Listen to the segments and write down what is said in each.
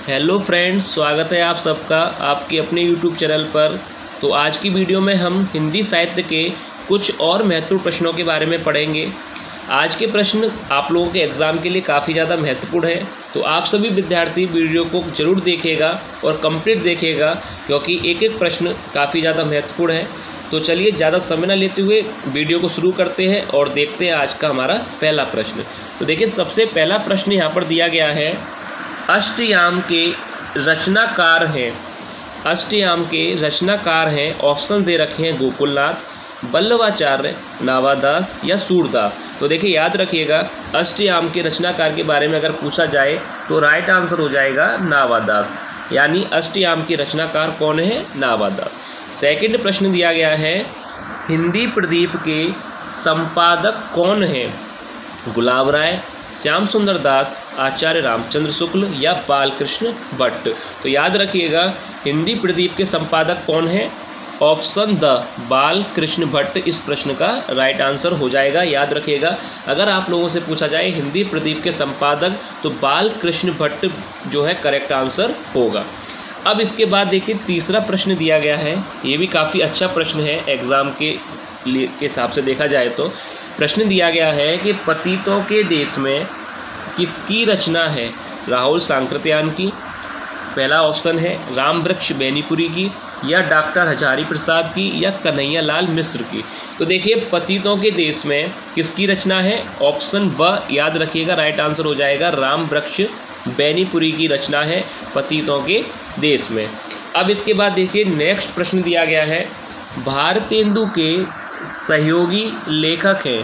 Hello friends, स्वागत है आप सबका आपके अपने यूट्यूब चैनल पर। तो आज की वीडियो में हम हिंदी साहित्य के कुछ और महत्वपूर्ण प्रश्नों के बारे में पढ़ेंगे। आज के प्रश्न आप लोगों के एग्ज़ाम के लिए काफ़ी ज़्यादा महत्वपूर्ण है, तो आप सभी विद्यार्थी वीडियो को ज़रूर देखिएगा और कंप्लीट देखिएगा, क्योंकि एक एक प्रश्न काफ़ी ज़्यादा महत्वपूर्ण है। तो चलिए ज़्यादा समय न लेते हुए वीडियो को शुरू करते हैं और देखते हैं आज का हमारा पहला प्रश्न। तो देखिए, सबसे पहला प्रश्न यहाँ पर दिया गया है, अष्टयाम के रचनाकार हैं। अष्टयाम के रचनाकार हैं, ऑप्शन दे रखे हैं गोकुलनाथ, वल्लभाचार्य, नावादास या सूरदास। तो देखिए, याद रखिएगा, अष्टयाम के रचनाकार के बारे में अगर पूछा जाए तो राइट आंसर हो जाएगा नावादास, यानी अष्टयाम के रचनाकार कौन है? नावादास। सेकंड प्रश्न दिया गया है, हिंदी प्रदीप के संपादक कौन है? गुलाब राय, श्याम सुंदर दास, आचार्य रामचंद्र शुक्ल या बालकृष्ण भट्ट। तो याद रखिएगा, हिंदी प्रदीप के संपादक कौन है? ऑप्शन द बालकृष्ण भट्ट इस प्रश्न का राइट आंसर हो जाएगा। याद रखिएगा, अगर आप लोगों से पूछा जाए हिंदी प्रदीप के संपादक, तो बालकृष्ण भट्ट जो है करेक्ट आंसर होगा। अब इसके बाद देखिए, तीसरा प्रश्न दिया गया है, ये भी काफ़ी अच्छा प्रश्न है एग्जाम के हिसाब से देखा जाए तो। प्रश्न दिया गया है कि पतितों के देश में किसकी रचना है? राहुल सांकृत्यायन की, पहला ऑप्शन है रामवृक्ष बेनीपुरी की, या डॉक्टर हजारी प्रसाद की, या कन्हैया लाल मिश्र की। तो देखिए, पतितों के देश में किसकी रचना है? ऑप्शन ब याद रखिएगा, राइट आंसर हो जाएगा रामवृक्ष बेनीपुरी की रचना है पतितों के देश में। अब इसके बाद देखिए, नेक्स्ट प्रश्न दिया गया है, भारतेंदु के सहयोगी लेखक हैं।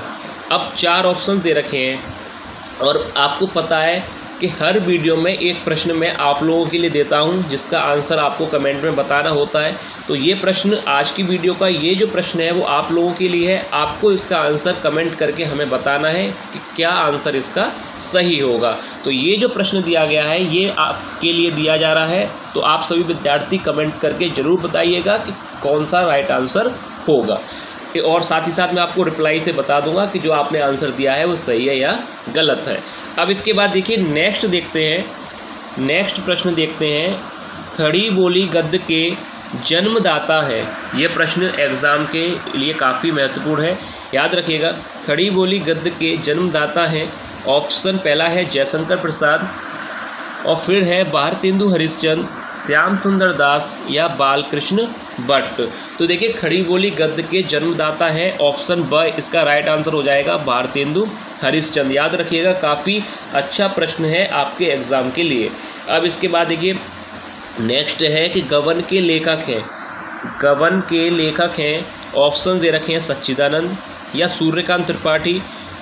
अब 4 ऑप्शन दे रखे हैं और आपको पता है कि हर वीडियो में एक प्रश्न मैं आप लोगों के लिए देता हूं, जिसका आंसर आपको कमेंट में बताना होता है। तो ये प्रश्न, आज की वीडियो का ये जो प्रश्न है वो आप लोगों के लिए है। आपको इसका आंसर कमेंट करके हमें बताना है कि क्या आंसर इसका सही होगा। तो ये जो प्रश्न दिया गया है ये आपके लिए दिया जा रहा है, तो आप सभी विद्यार्थी कमेंट करके ज़रूर बताइएगा कि कौन सा राइट आंसर होगा, और साथ ही साथ मैं आपको रिप्लाई से बता दूंगा कि जो आपने आंसर दिया है वो सही है या गलत है। अब इसके बाद देखिए, नेक्स्ट देखते हैं, नेक्स्ट प्रश्न देखते हैं, खड़ी बोली गद्य के जन्मदाता है। ये प्रश्न एग्जाम के लिए काफ़ी महत्वपूर्ण है। याद रखिएगा, खड़ी बोली गद्य के जन्मदाता हैं। ऑप्शन पहला है जयशंकर प्रसाद, और फिर है भारतेंदु हरिश्चंद्र, श्याम सुंदर दास या बालकृष्ण भट्ट। तो देखिए, खड़ी बोली गद्य के जन्मदाता हैं, ऑप्शन ब इसका राइट आंसर हो जाएगा भारतेंदु हरिश्चंद्र। याद रखिएगा, काफ़ी अच्छा प्रश्न है आपके एग्जाम के लिए। अब इसके बाद देखिए, नेक्स्ट है कि गबन के लेखक हैं। गबन के लेखक हैं, ऑप्शन दे रखे हैं सच्चिदानंद या सूर्यकांत त्रिपाठी,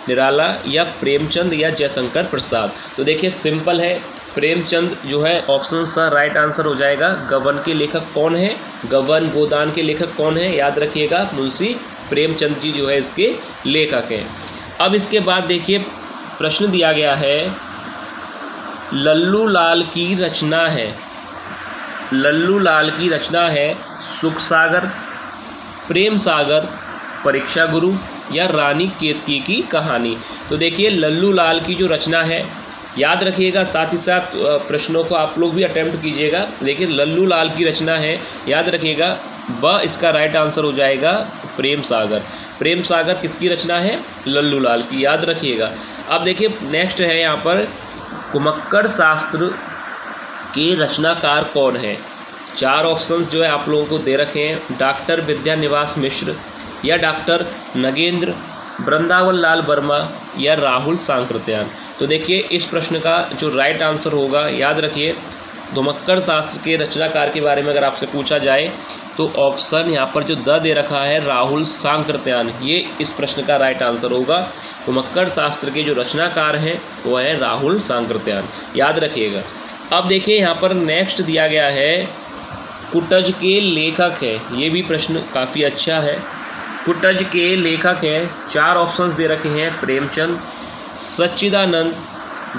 निराला या प्रेमचंद या जयशंकर प्रसाद। तो देखिए, सिंपल है, प्रेमचंद जो है ऑप्शन सा राइट आंसर हो जाएगा। गबन के लेखक कौन है? गबन गोदान के लेखक कौन है? याद रखिएगा, मुंशी प्रेमचंद जी जो है इसके लेखक हैं। अब इसके बाद देखिए, प्रश्न दिया गया है, लल्लू लाल की रचना है। लल्लू लाल की रचना है सुख सागर, प्रेम सागर, परीक्षा गुरु या रानी केतकी की कहानी। तो देखिए, लल्लू लाल की जो रचना है, याद रखिएगा, साथ ही साथ प्रश्नों को आप लोग भी अटेम्प्ट कीजिएगा। देखिए, लल्लू लाल की रचना है, याद रखिएगा, ब इसका राइट आंसर हो जाएगा प्रेम सागर। प्रेम सागर किसकी रचना है? लल्लू लाल की, याद रखिएगा। अब देखिए, नेक्स्ट है यहाँ पर, कुमक्कड़ शास्त्र के रचनाकार कौन है? 4 ऑप्शंस जो है आप लोगों को दे रखे हैं, डॉक्टर विद्यानिवास मिश्र या डॉक्टर नगेंद्र, वृंदावन लाल वर्मा या राहुल सांकृत्यायन। तो देखिए, इस प्रश्न का जो राइट आंसर होगा, याद रखिए, कुमक्कड़ शास्त्र के रचनाकार के बारे में अगर आपसे पूछा जाए तो ऑप्शन यहाँ पर जो द दे रखा है राहुल सांकृत्यायन, ये इस प्रश्न का राइट आंसर होगा। कुमक्कड़ शास्त्र के जो रचनाकार हैं वो है राहुल सांकृत्यायन, याद रखिएगा। अब देखिए, यहाँ पर नेक्स्ट दिया गया है, कुटज के लेखक है। ये भी प्रश्न काफ़ी अच्छा है। कुटज के लेखक हैं, 4 ऑप्शंस दे रखे हैं, प्रेमचंद, सच्चिदानंद,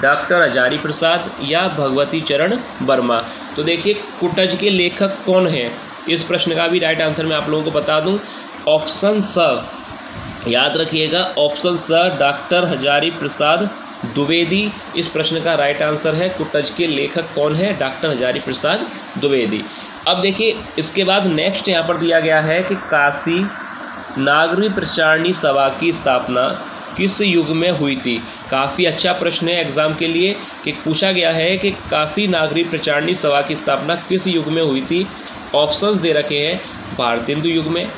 डॉक्टर हजारी प्रसाद या भगवती चरण वर्मा। तो देखिए, कुटज के लेखक कौन है? इस प्रश्न का भी राइट आंसर मैं आप लोगों को बता दूं, ऑप्शन स याद रखिएगा, ऑप्शन स डॉक्टर हजारी प्रसाद द्विवेदी इस प्रश्न का राइट आंसर है। कुटज के लेखक कौन है? डॉक्टर हजारी प्रसाद द्विवेदी। अब देखिए इसके बाद नेक्स्ट यहाँ पर दिया गया है कि काशी नागरी प्रचारणी सभा की स्थापना किस युग में हुई थी। काफ़ी अच्छा प्रश्न है एग्जाम के लिए कि पूछा गया है कि काशी नागरी प्रचारणी सभा की स्थापना किस युग में हुई थी। ऑप्शंस दे रखे हैं, भारतेंदु युग में,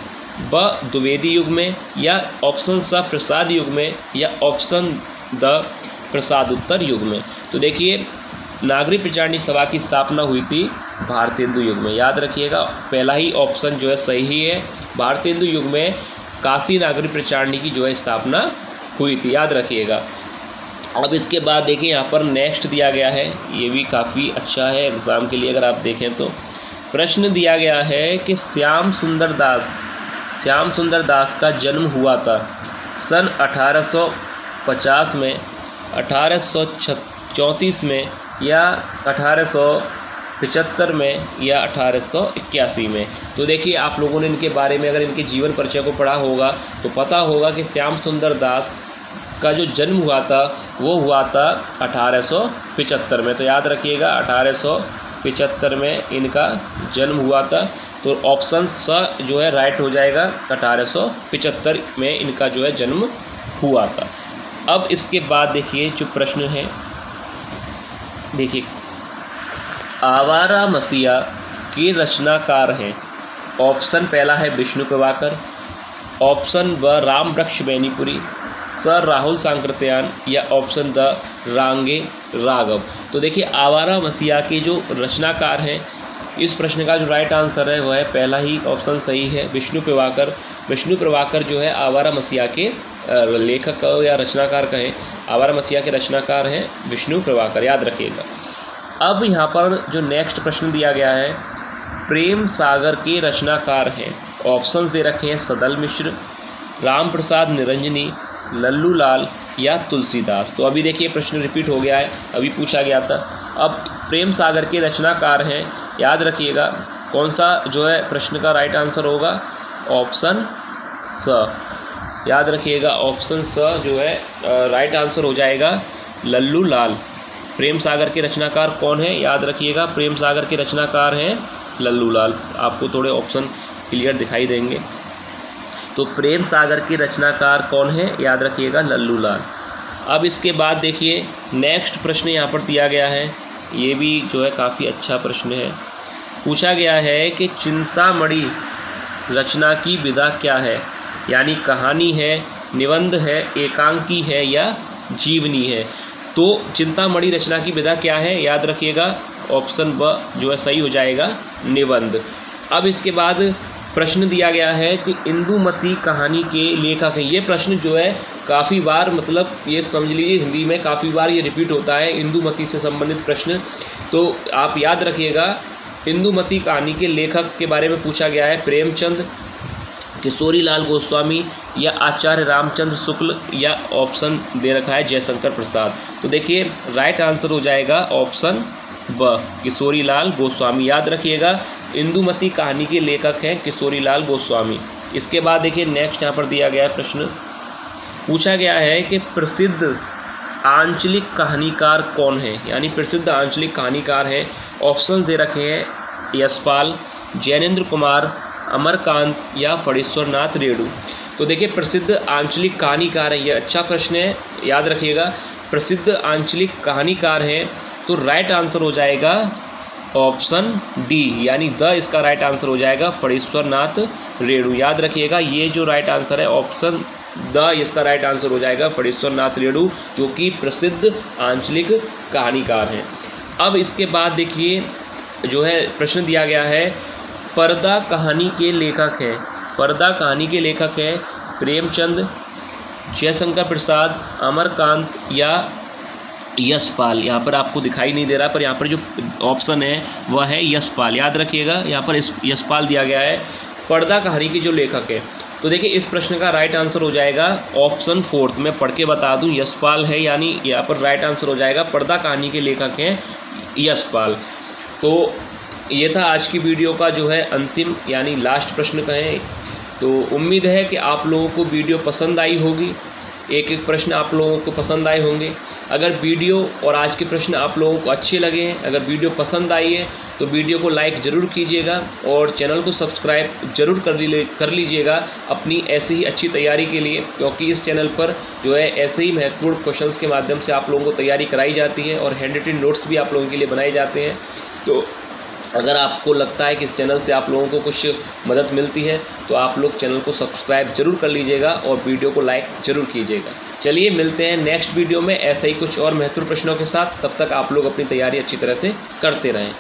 ब द्विवेदी युग में, या ऑप्शन स प्रसाद युग में, या ऑप्शन द प्रसादोत्तर युग में। तो देखिए नागरी प्रचारणी सभा की स्थापना हुई थी भारतेंदु युग में, याद रखिएगा पहला ही ऑप्शन जो है सही है। भारतेंदु युग में काशी नागरी प्रचारणी की जो है स्थापना हुई थी, याद रखिएगा। अब इसके बाद देखिए यहाँ पर नेक्स्ट दिया गया है, ये भी काफ़ी अच्छा है एग्जाम के लिए अगर आप देखें तो। प्रश्न दिया गया है कि श्याम सुंदर दास का जन्म हुआ था सन 1850 में, 1834 में, या 1875 में, या 1881 में। तो देखिए आप लोगों ने इनके बारे में अगर इनके जीवन परिचय को पढ़ा होगा तो पता होगा कि श्याम सुंदर दास का जो जन्म हुआ था वो हुआ था 1875 में। तो याद रखिएगा 1875 में इनका जन्म हुआ था। तो ऑप्शन स जो है राइट हो जाएगा, 1875 में इनका जो है जन्म हुआ था। अब इसके बाद देखिए जो प्रश्न है, देखिए आवारा मसीहा के रचनाकार हैं। ऑप्शन पहला है विष्णु प्रभाकर, ऑप्शन ब राम वृक्ष बेनीपुरी, सर राहुल सांकृत्यायन, या ऑप्शन द रांगे राघव। तो देखिए आवारा मसीहा के जो रचनाकार हैं, इस प्रश्न का जो राइट आंसर है वह है पहला ही ऑप्शन सही है, विष्णु प्रभाकर। विष्णु प्रभाकर जो है आवारा मसीहा के लेखक या रचनाकार कहें, आवारा मसीहा के रचनाकार हैं विष्णु प्रभाकर, याद रखिएगा। अब यहाँ पर जो नेक्स्ट प्रश्न दिया गया है, प्रेम सागर के रचनाकार हैं। ऑप्शंस दे रखे हैं सदल मिश्र, राम प्रसाद निरंजनी, लल्लू लाल, या तुलसीदास। तो अभी देखिए प्रश्न रिपीट हो गया है, अभी पूछा गया था। अब प्रेम सागर के रचनाकार हैं, याद रखिएगा कौन सा जो है प्रश्न का राइट आंसर होगा, ऑप्शन स, याद रखिएगा ऑप्शन स जो है राइट आंसर हो जाएगा, लल्लू लाल। प्रेम सागर के रचनाकार कौन है? याद रखिएगा प्रेम सागर के रचनाकार हैं लल्लू लाल। आपको थोड़े ऑप्शन क्लियर दिखाई देंगे। तो प्रेम सागर के रचनाकार कौन है? याद रखिएगा लल्लू लाल। अब इसके बाद देखिए नेक्स्ट प्रश्न यहाँ पर दिया गया है, ये भी जो है काफ़ी अच्छा प्रश्न है। पूछा गया है कि चिंतामणि रचना की विधा क्या है, यानी कहानी है, निबंध है, एकांकी है, या जीवनी है। तो चिंतामणि रचना की विधा क्या है? याद रखिएगा ऑप्शन ब जो है सही हो जाएगा, निबंध। अब इसके बाद प्रश्न दिया गया है कि इंदुमती कहानी के लेखक हैं। ये प्रश्न जो है काफ़ी बार, मतलब ये समझ लीजिए हिंदी में काफ़ी बार ये रिपीट होता है, इंदुमती से संबंधित प्रश्न। तो आप याद रखिएगा इंदुमती कहानी के लेखक के बारे में पूछा गया है, प्रेमचंद, किशोरी लाल गोस्वामी, या आचार्य रामचंद्र शुक्ल, या ऑप्शन दे रखा है जयशंकर प्रसाद। तो देखिए राइट आंसर हो जाएगा ऑप्शन ब, किशोरी लाल गोस्वामी। याद रखिएगा इंदुमती कहानी के लेखक हैं किशोरी लाल गोस्वामी। इसके बाद देखिए नेक्स्ट यहाँ पर दिया गया है प्रश्न, पूछा गया है कि प्रसिद्ध आंचलिक कहानीकार कौन है, यानी प्रसिद्ध आंचलिक कहानीकार हैं। ऑप्शन दे रखे हैं यशपाल, जैनेन्द्र कुमार, अमरकांत, या फणीश्वर नाथ रेणु। तो देखिए प्रसिद्ध आंचलिक कहानीकार है, ये अच्छा प्रश्न है, याद रखिएगा प्रसिद्ध आंचलिक कहानीकार हैं। तो राइट आंसर हो जाएगा ऑप्शन डी, यानी द इसका राइट आंसर हो जाएगा फणीश्वर नाथ रेणु। याद रखिएगा ये जो राइट आंसर है ऑप्शन द, इसका राइट आंसर हो जाएगा फणीश्वर नाथ रेणु, जो कि प्रसिद्ध आंचलिक कहानीकार हैं। अब इसके बाद देखिए जो है प्रश्न दिया गया है, पर्दा कहानी के लेखक हैं। पर्दा कहानी के लेखक हैं प्रेमचंद, जयशंकर प्रसाद, अमरकांत, या यशपाल। यहाँ पर आपको दिखाई नहीं दे रहा, पर यहाँ पर जो ऑप्शन है वह है यशपाल। याद रखिएगा यहाँ पर यशपाल दिया गया है पर्दा कहानी के जो लेखक है। तो देखिए इस प्रश्न का राइट आंसर हो जाएगा ऑप्शन फोर्थ। मैं पढ़ के बता दूं, यशपाल है, यानी यहाँ पर राइट आंसर हो जाएगा पर्दा कहानी के लेखक हैं यशपाल। तो ये था आज की वीडियो का जो है अंतिम यानी लास्ट प्रश्न कहें। तो उम्मीद है कि आप लोगों को वीडियो पसंद आई होगी। एक एक प्रश्न आप लोगों को पसंद आए होंगे। अगर वीडियो और आज के प्रश्न आप लोगों को अच्छे लगे हैं, अगर वीडियो पसंद आई है तो वीडियो को लाइक ज़रूर कीजिएगा और चैनल को सब्सक्राइब जरूर कर लीजिएगा अपनी ऐसी ही अच्छी तैयारी के लिए, क्योंकि इस चैनल पर जो है ऐसे ही महत्वपूर्ण क्वेश्चंस के माध्यम से आप लोगों को तैयारी कराई जाती है और हैंड रिटन नोट्स भी आप लोगों के लिए बनाए जाते हैं। तो अगर आपको लगता है कि इस चैनल से आप लोगों को कुछ मदद मिलती है तो आप लोग चैनल को सब्सक्राइब जरूर कर लीजिएगा और वीडियो को लाइक जरूर कीजिएगा। चलिए मिलते हैं नेक्स्ट वीडियो में ऐसे ही कुछ और महत्वपूर्ण प्रश्नों के साथ। तब तक आप लोग अपनी तैयारी अच्छी तरह से करते रहें।